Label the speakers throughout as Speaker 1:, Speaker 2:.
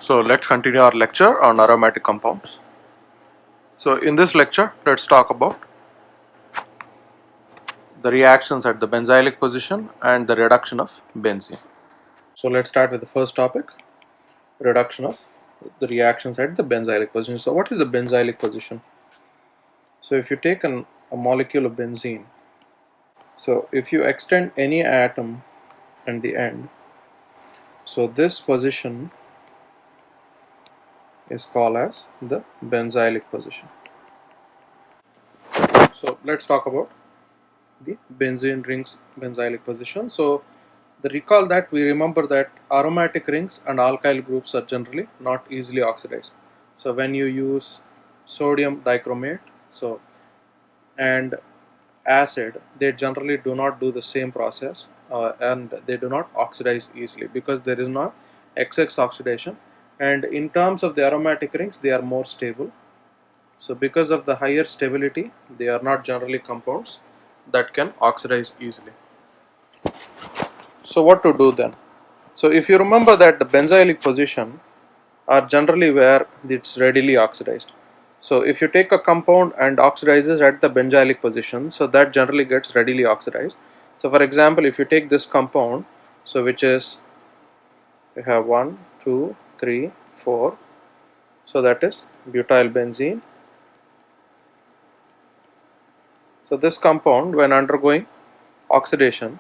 Speaker 1: So let's continue our lecture on aromatic compounds. So in this lecture, let's talk about the reactions at the benzylic position and the reduction of benzene. So let's start with the first topic, reduction of the reactions at the benzylic position. So what is the benzylic position? So if you take a molecule of benzene, so if you extend any atom at the end, so this position is called as the benzylic position. So let's talk about the benzene rings benzylic position. So recall that we remember that aromatic rings and alkyl groups are generally not easily oxidized. So when you use sodium dichromate and acid, they generally do not do the same process and they do not oxidize easily because there is not XX oxidation, and in terms of the aromatic rings they are more stable. So because of the higher stability, they are not generally compounds that can oxidize easily. So what to do then? So if you remember that the benzylic position are generally where it's readily oxidized. So if you take a compound and oxidizes at the benzylic position, so that generally gets readily oxidized. So for example, if you take this compound, so which is, we have 1, 2, 3, 4, so that is butyl benzene. So this compound, when undergoing oxidation,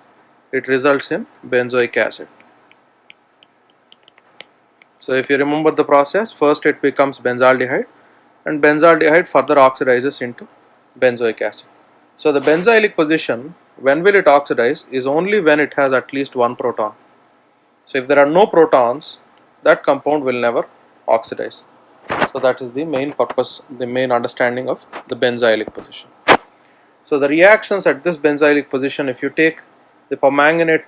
Speaker 1: it results in benzoic acid. So if you remember the process, first it becomes benzaldehyde, and benzaldehyde further oxidizes into benzoic acid. So the benzylic position, when will it oxidize, is only when it has at least one proton. So if there are no protons, that compound will never oxidize. So that is the main purpose, the main understanding of the benzylic position. So the reactions at this benzylic position, if you take the permanganate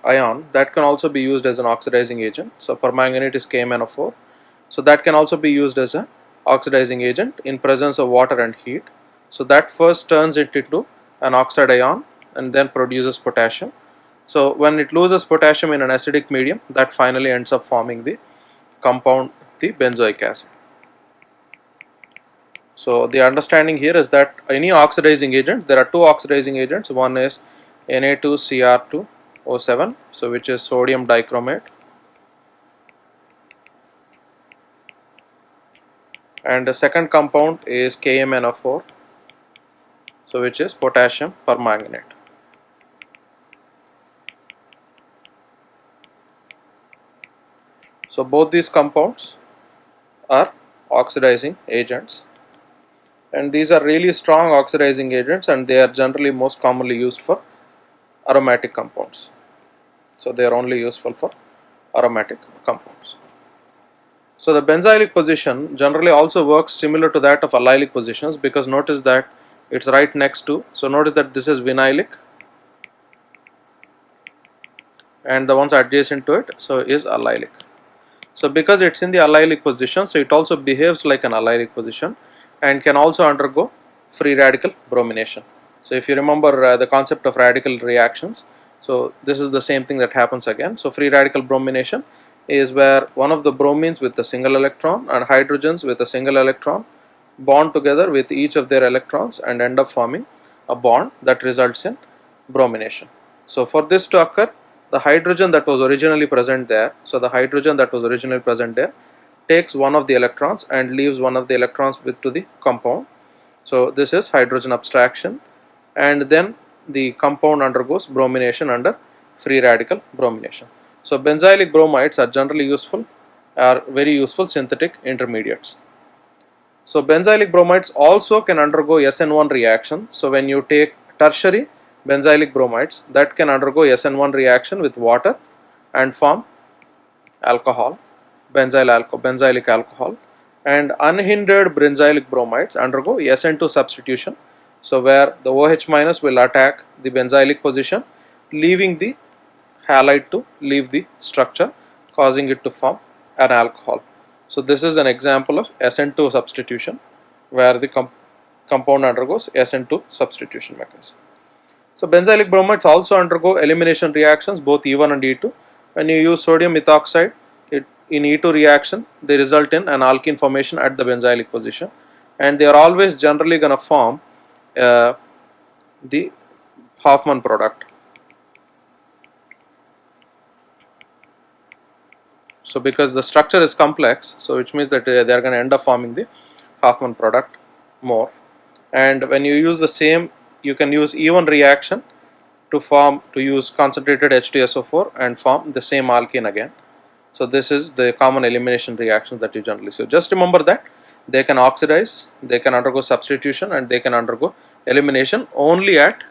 Speaker 1: ion, that can also be used as an oxidizing agent. So permanganate is KMnO4. So that can also be used as an oxidizing agent in presence of water and heat. So that first turns it into an oxide ion and then produces potassium. So when it loses potassium in an acidic medium, that finally ends up forming the compound, the benzoic acid. So the understanding here is that any oxidizing agent, there are two oxidizing agents. One is Na2Cr2O7, so which is sodium dichromate, and the second compound is KMnO4, so which is potassium permanganate. So both these compounds are oxidizing agents, and these are really strong oxidizing agents, and they are generally most commonly used for aromatic compounds. So they are only useful for aromatic compounds. So the benzylic position generally also works similar to that of allylic positions, because notice that it's right next to, so notice that this is vinylic and the ones adjacent to it so is allylic. So because it's in the allylic position, so it also behaves like an allylic position and can also undergo free radical bromination. So if you remember the concept of radical reactions, so this is the same thing that happens again. So free radical bromination is where one of the bromines with a single electron and hydrogens with a single electron bond together with each of their electrons and end up forming a bond that results in bromination. So for this to occur, the hydrogen that was originally present there, takes one of the electrons and leaves one of the electrons to the compound. So this is hydrogen abstraction, and then the compound undergoes bromination under free radical bromination. So benzylic bromides are generally very useful synthetic intermediates. So benzylic bromides also can undergo SN1 reaction. So when you take tertiary benzylic bromides, that can undergo SN1 reaction with water and form alcohol, benzylic alcohol, and unhindered benzylic bromides undergo SN2 substitution. So where the OH minus will attack the benzylic position, leaving the halide to leave the structure, causing it to form an alcohol. So this is an example of SN2 substitution, where the compound undergoes SN2 substitution mechanism. So benzylic bromides also undergo elimination reactions, both E1 and E2. When you use sodium methoxide, in E2 reaction, they result in an alkene formation at the benzylic position, and they are always generally going to form the Hofmann product. So because the structure is complex, so which means that they are going to end up forming the Hofmann product more. And when you use the same, you can use E1 reaction to use concentrated H2SO4 and form the same alkene again. So this is the common elimination reactions that you generally see. Just remember that they can oxidize, they can undergo substitution, and they can undergo elimination only at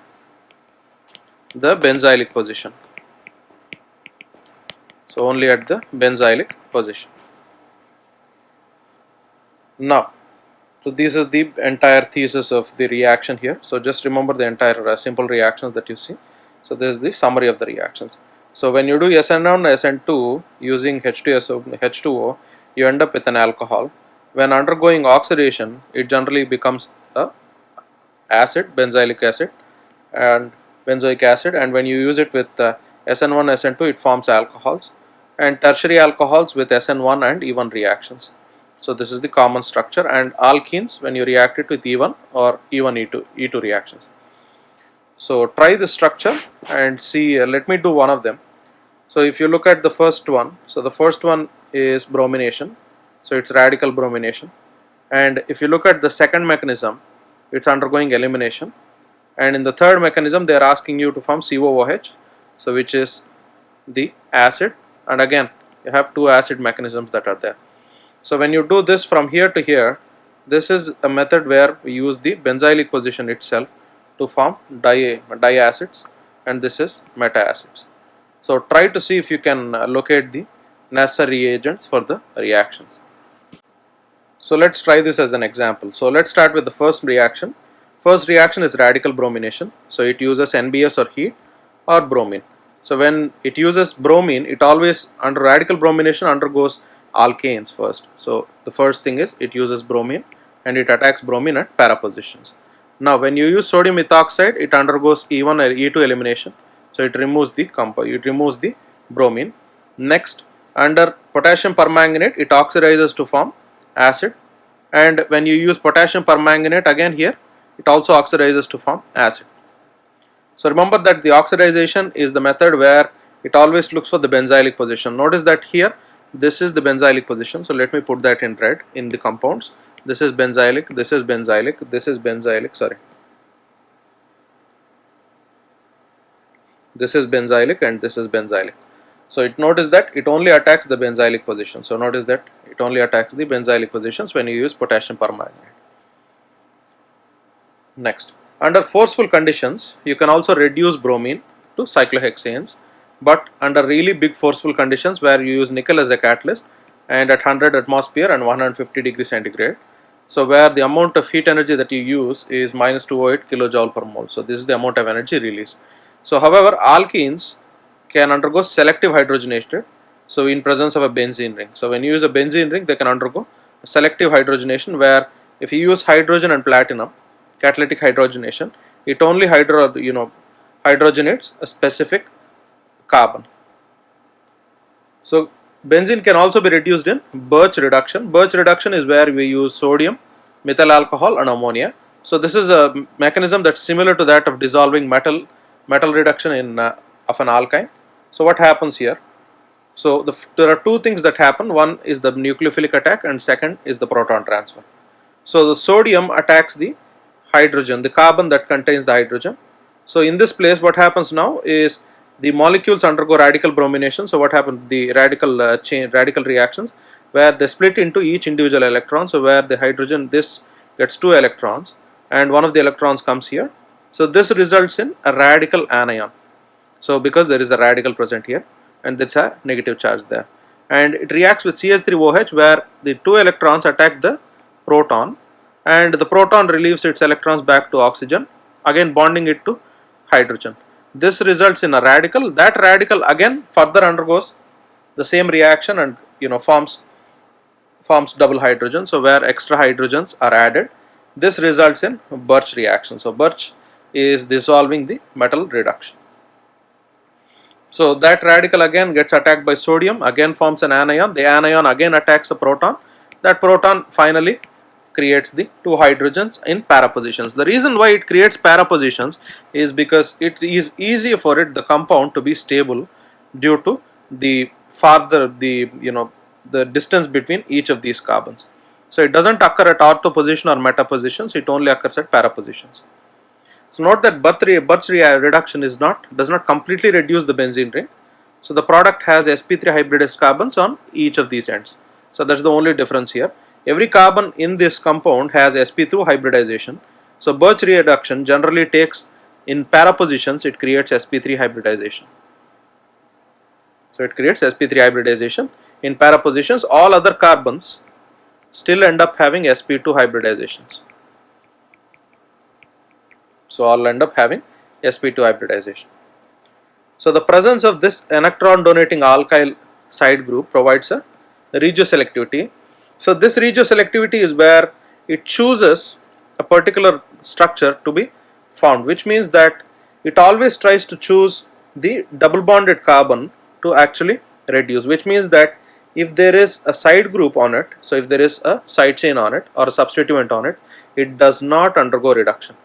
Speaker 1: the benzylic position. So only at the benzylic position. Now, so this is the entire thesis of the reaction here. So just remember the entire simple reactions that you see. So this is the summary of the reactions. So when you do SN1 SN2 using H2O, you end up with an alcohol. When undergoing oxidation, it generally becomes a acid, benzylic acid and benzoic acid, and when you use it with SN1 SN2, it forms alcohols, and tertiary alcohols with SN1 and E1 reactions. So this is the common structure, and alkenes when you react it with E1 or E1 E2 reactions. So try the structure and see, let me do one of them. So if you look at the first one, so the first one is bromination, so it's radical bromination, and if you look at the second mechanism, it's undergoing elimination, and in the third mechanism they are asking you to form COOH, so which is the acid, and again you have two acid mechanisms that are there. So when you do this from here to here, this is a method where we use the benzylic position itself to form diacids, and this is meta-acids. So try to see if you can locate the necessary reagents for the reactions. So let's try this as an example. So let's start with the first reaction. First reaction is radical bromination. So it uses NBS or heat or bromine. So when it uses bromine, it always under radical bromination undergoes alkanes first. So the first thing is it uses bromine and it attacks bromine at para positions. Now when you use sodium ethoxide, it undergoes E1 or E2 elimination. So it removes the compound, it removes the bromine. Next, under potassium permanganate, it oxidizes to form acid, and when you use potassium permanganate again here, it also oxidizes to form acid. So remember that the oxidization is the method where it always looks for the benzylic position. Notice that here this is the benzylic position, so let me put that in red in the compounds. This is benzylic, this is benzylic, this is benzylic, sorry. This is benzylic and this is benzylic. So it notice that it only attacks the benzylic position. So notice that it only attacks the benzylic positions when you use potassium permanganate. Next, under forceful conditions, you can also reduce bromine to cyclohexanes, but under really big forceful conditions where you use nickel as a catalyst and at 100 atmosphere and 150 degrees centigrade. So where the amount of heat energy that you use is minus 208 kilojoule per mole. So this is the amount of energy released. So however, alkenes can undergo selective hydrogenation, so in presence of a benzene ring. So when you use a benzene ring, they can undergo selective hydrogenation, where if you use hydrogen and platinum, catalytic hydrogenation, it only hydrogenates a specific carbon. So benzene can also be reduced in Birch reduction. Birch reduction is where we use sodium, methyl alcohol and ammonia. So this is a mechanism that's similar to that of dissolving metal reduction in of an alkyne. So what happens here? So there are two things that happen. One is the nucleophilic attack and second is the proton transfer. So the sodium attacks the hydrogen, the carbon that contains the hydrogen. So in this place what happens now is the molecules undergo radical bromination. So what happens? The radical reactions where they split into each individual electron. So where the hydrogen, this gets 2 electrons and one of the electrons comes here. So this results in a radical anion. So because there is a radical present here and there's a negative charge there, and it reacts with CH3OH where the 2 electrons attack the proton and the proton relieves its electrons back to oxygen, again bonding it to hydrogen. This results in a radical. That radical again further undergoes the same reaction and forms double hydrogen. So where extra hydrogens are added, this results in Birch reaction. So Birch is dissolving the metal reduction. So that radical again gets attacked by sodium, again forms an anion, the anion again attacks a proton, that proton finally creates the two hydrogens in para positions. The reason why it creates para positions is because it is easy for it, the compound, to be stable due to the the distance between each of these carbons. So it doesn't occur at ortho position or meta positions, it only occurs at para positions. So note that Birch reduction does not completely reduce the benzene ring. So the product has sp3 hybridized carbons on each of these ends. So that's the only difference here. Every carbon in this compound has sp2 hybridization. So Birch reduction generally takes, in para positions, it creates sp3 hybridization. So it creates sp3 hybridization. In para positions, all other carbons still end up having sp2 hybridizations. So all end up having sp2 hybridization. So the presence of this electron donating alkyl side group provides a regioselectivity. So this regioselectivity is where it chooses a particular structure to be found, which means that it always tries to choose the double bonded carbon to actually reduce, which means that if there is a side group on it, so if there is a side chain on it or a substituent on it, it does not undergo reduction.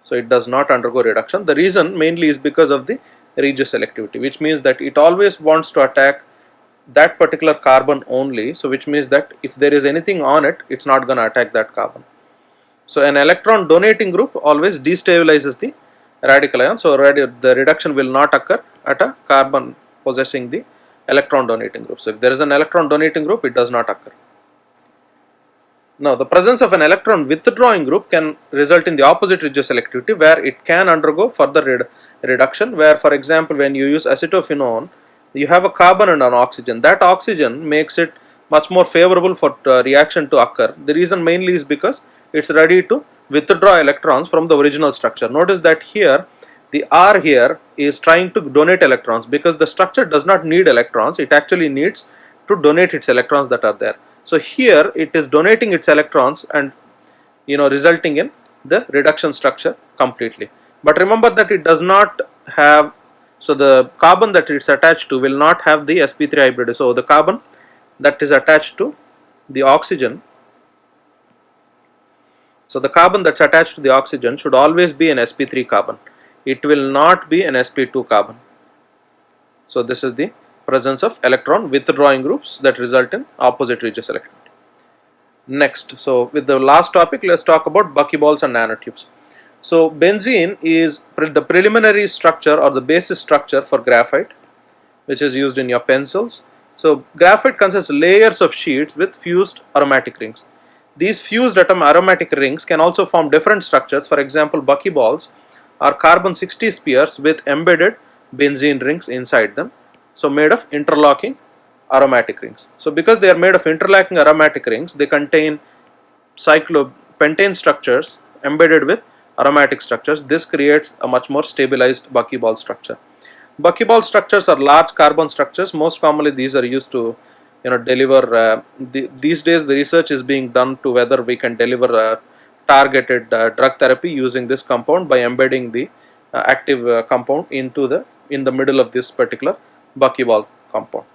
Speaker 1: So it does not undergo reduction. The reason mainly is because of the regioselectivity, which means that it always wants to attack that particular carbon only. So which means that if there is anything on it, it's not going to attack that carbon. So an electron donating group always destabilizes the radical ion. So the reduction will not occur at a carbon possessing the electron donating group. So if there is an electron donating group, it does not occur. Now the presence of an electron withdrawing group can result in the opposite regioselectivity, where it can undergo further reduction, where for example when you use acetophenone, you have a carbon and an oxygen. That oxygen makes it much more favorable for reaction to occur. The reason mainly is because it's ready to withdraw electrons from the original structure. Notice that here the R here is trying to donate electrons, because the structure does not need electrons, it actually needs to donate its electrons that are there. So here it is donating its electrons and resulting in the reduction structure completely. But remember that it does not have, so the carbon that it's attached to will not have the sp3 hybrid. So the carbon that is attached to the oxygen, so the carbon that's attached to the oxygen should always be an sp3 carbon. It will not be an sp2 carbon. So this is the presence of electron withdrawing groups that result in opposite regioselectivity. Next, so with the last topic, let's talk about buckyballs and nanotubes. So benzene is the preliminary structure or the basis structure for graphite, which is used in your pencils. So graphite consists layers of sheets with fused aromatic rings. These fused aromatic rings can also form different structures. For example, buckyballs are carbon 60 spheres with embedded benzene rings inside them, so made of interlocking aromatic rings. So because they are made of interlocking aromatic rings, they contain cyclopentane structures embedded with aromatic structures. This creates a much more stabilized buckyball structure. Buckyball structures are large carbon structures. Most commonly these are used to deliver, these days the research is being done to whether we can deliver targeted drug therapy using this compound by embedding the active compound in the middle of this particular buckyball compound.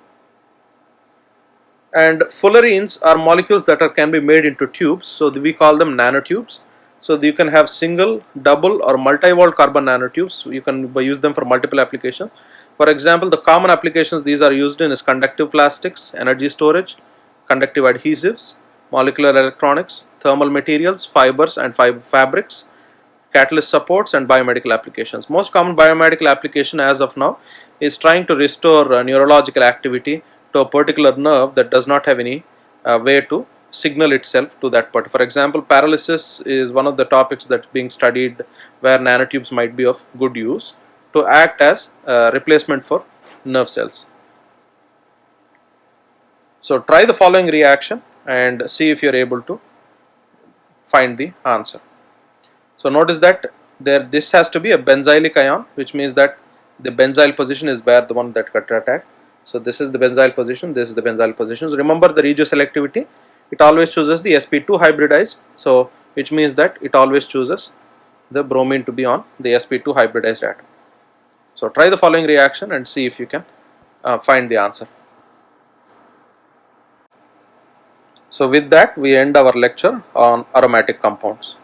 Speaker 1: And fullerenes are molecules that can be made into tubes, so we call them nanotubes. So you can have single, double or multi-walled carbon nanotubes. You can use them for multiple applications. For example, the common applications these are used in is conductive plastics, energy storage, conductive adhesives, molecular electronics, thermal materials, fibers and fabrics, catalyst supports and biomedical applications. Most common biomedical application as of now is trying to restore neurological activity to a particular nerve that does not have any way to signal itself to that part. For example, paralysis is one of the topics that's being studied where nanotubes might be of good use to act as a replacement for nerve cells. So try the following reaction and see if you are able to find the answer. So notice that this has to be a benzylic ion, which means that the benzyl position is where the one that got attacked. So this is the benzyl position, this is the benzyl position. So remember the regioselectivity, it always chooses the sp2 hybridized, so which means that it always chooses the bromine to be on the sp2 hybridized atom. So try the following reaction and see if you can find the answer. So with that we end our lecture on aromatic compounds.